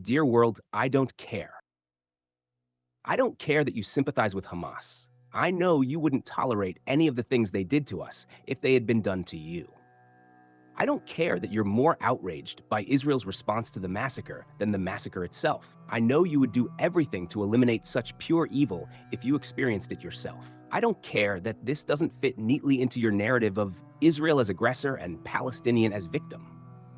Dear world, I don't care. I don't care that you sympathize with Hamas. I know you wouldn't tolerate any of the things they did to us if they had been done to you. I don't care that you're more outraged by Israel's response to the massacre than the massacre itself. I know you would do everything to eliminate such pure evil if you experienced it yourself. I don't care that this doesn't fit neatly into your narrative of Israel as aggressor and Palestinian as victim.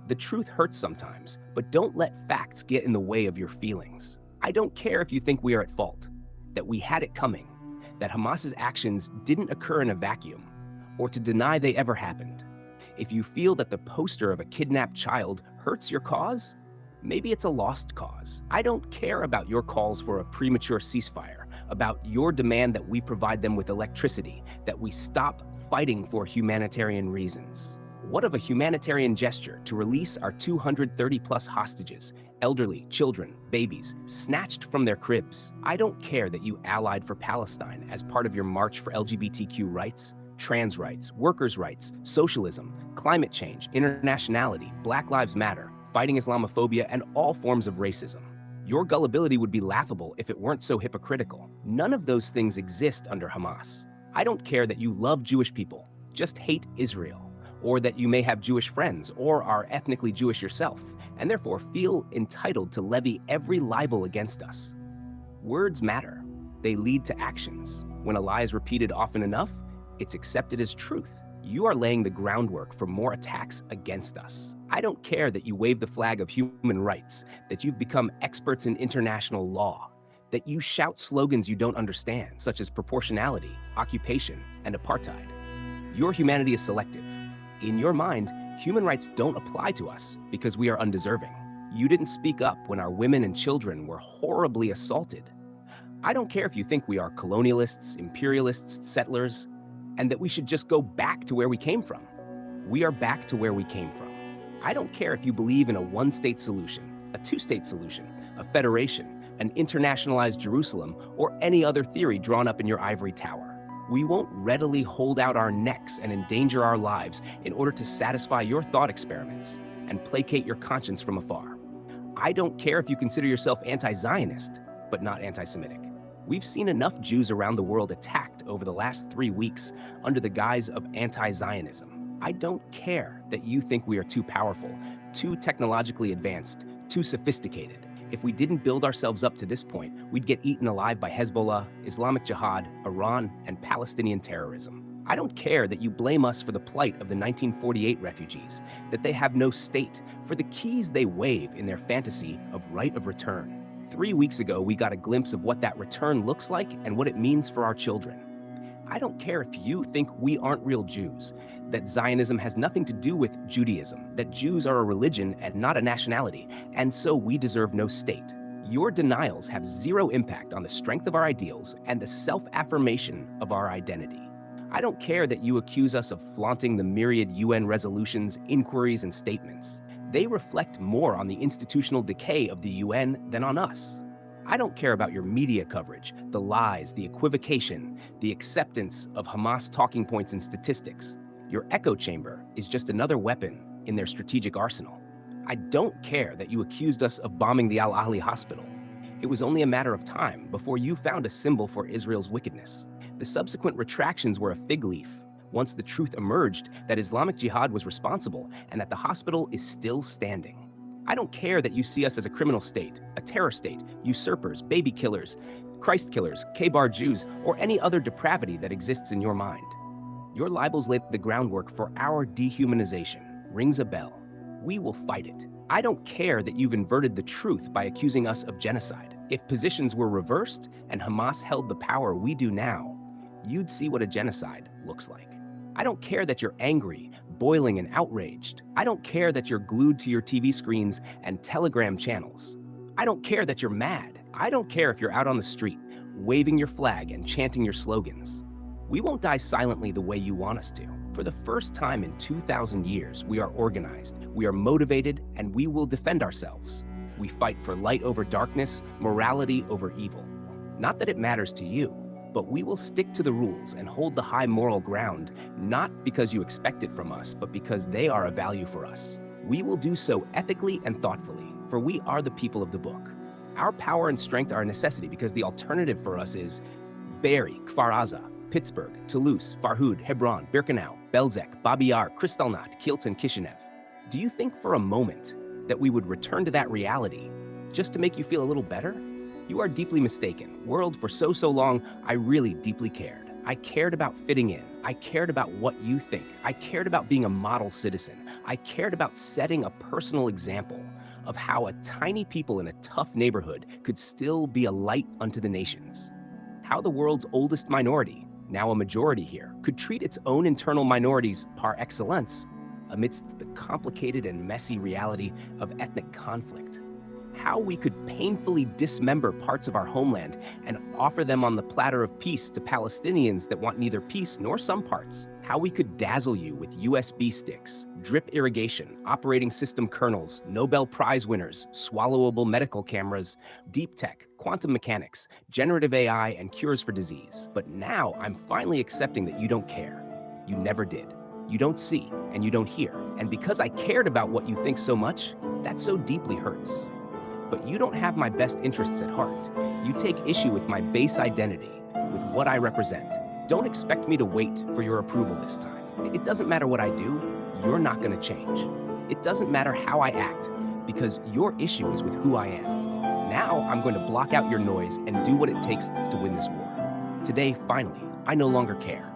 The truth hurts sometimes, but don't let facts get in the way of your feelings. I don't care if you think we are at fault, that we had it coming, that Hamas's actions didn't occur in a vacuum, or to deny they ever happened. If you feel that the poster of a kidnapped child hurts your cause, maybe it's a lost cause. I don't care about your calls for a premature ceasefire, about your demand that we provide them with electricity, that we stop fighting for humanitarian reasons. What of a humanitarian gesture to release our 230 plus hostages, elderly, children, babies, snatched from their cribs? I don't care that you allied for Palestine as part of your march for LGBTQ rights, trans rights, workers' rights, socialism, climate change, internationality, Black Lives Matter, fighting Islamophobia, and all forms of racism. Your gullibility would be laughable if it weren't so hypocritical. None of those things exist under Hamas. I don't care that you love Jewish people, just hate Israel, or that you may have Jewish friends or are ethnically Jewish yourself, and therefore feel entitled to levy every libel against us. Words matter. They lead to actions. When a lie is repeated often enough, it's accepted as truth. You are laying the groundwork for more attacks against us. I don't care that you wave the flag of human rights, that you've become experts in international law, that you shout slogans you don't understand, such as proportionality, occupation, and apartheid. Your humanity is selective. In your mind, human rights don't apply to us because we are undeserving. You didn't speak up when our women and children were horribly assaulted. I don't care if you think we are colonialists, imperialists, settlers, and that we should just go back to where we came from. We are back to where we came from. I don't care if you believe in a one-state solution, a two-state solution, a federation, an internationalized Jerusalem, or any other theory drawn up in your ivory tower. We won't readily hold out our necks and endanger our lives in order to satisfy your thought experiments and placate your conscience from afar. I don't care if you consider yourself anti-Zionist, but not anti-Semitic. We've seen enough Jews around the world attacked over the last 3 weeks under the guise of anti-Zionism. I don't care that you think we are too powerful, too technologically advanced, too sophisticated. If we didn't build ourselves up to this point, we'd get eaten alive by Hezbollah, Islamic Jihad, Iran, and Palestinian terrorism. I don't care that you blame us for the plight of the 1948 refugees, that they have no state, for the keys they wave in their fantasy of right of return. 3 weeks ago, we got a glimpse of what that return looks like and what it means for our children. I don't care if you think we aren't real Jews, that Zionism has nothing to do with Judaism, that Jews are a religion and not a nationality, and so we deserve no state. Your denials have zero impact on the strength of our ideals and the self-affirmation of our identity. I don't care that you accuse us of flaunting the myriad UN resolutions, inquiries, and statements. They reflect more on the institutional decay of the UN than on us. I don't care about your media coverage, the lies, the equivocation, the acceptance of Hamas talking points and statistics. Your echo chamber is just another weapon in their strategic arsenal. I don't care that you accused us of bombing the Al-Ahli hospital. It was only a matter of time before you found a symbol for Israel's wickedness. The subsequent retractions were a fig leaf once the truth emerged that Islamic Jihad was responsible and that the hospital is still standing. I don't care that you see us as a criminal state, a terror state, usurpers, baby killers, Christ killers, K-bar Jews, or any other depravity that exists in your mind. Your libels laid the groundwork for our dehumanization. Rings a bell. We will fight it. I don't care that you've inverted the truth by accusing us of genocide. If positions were reversed and Hamas held the power we do now, you'd see what a genocide looks like. I don't care that you're angry, boiling, and outraged. I don't care that you're glued to your TV screens and Telegram channels. I don't care that you're mad. I don't care if you're out on the street, waving your flag and chanting your slogans. We won't die silently the way you want us to. For the first time in 2,000 years, we are organized, we are motivated, and we will defend ourselves. We fight for light over darkness, morality over evil. Not that it matters to you, but we will stick to the rules and hold the high moral ground, not because you expect it from us, but because they are a value for us. We will do so ethically and thoughtfully, for we are the people of the book. Our power and strength are a necessity because the alternative for us is Be'eri, Kfar Aza, Pittsburgh, Toulouse, Farhud, Hebron, Birkenau, Belzec, Babi Yar, Kristallnacht, Kielce, and Kishinev. Do you think for a moment that we would return to that reality just to make you feel a little better? You are deeply mistaken. World, for so long, I really deeply cared. I cared about fitting in. I cared about what you think. I cared about being a model citizen. I cared about setting a personal example of how a tiny people in a tough neighborhood could still be a light unto the nations. How the world's oldest minority, now a majority here, could treat its own internal minorities par excellence amidst the complicated and messy reality of ethnic conflict. How we could painfully dismember parts of our homeland and offer them on the platter of peace to Palestinians that want neither peace nor some parts. How we could dazzle you with USB sticks, drip irrigation, operating system kernels, Nobel Prize winners, swallowable medical cameras, deep tech, quantum mechanics, generative AI, and cures for disease. But now I'm finally accepting that you don't care. You never did. You don't see, and you don't hear. And because I cared about what you think so much, that so deeply hurts. But you don't have my best interests at heart. You take issue with my base identity, with what I represent. Don't expect me to wait for your approval this time. It doesn't matter what I do, you're not going to change. It doesn't matter how I act, because your issue is with who I am. Now I'm going to block out your noise and do what it takes to win this war. Today, finally, I no longer care.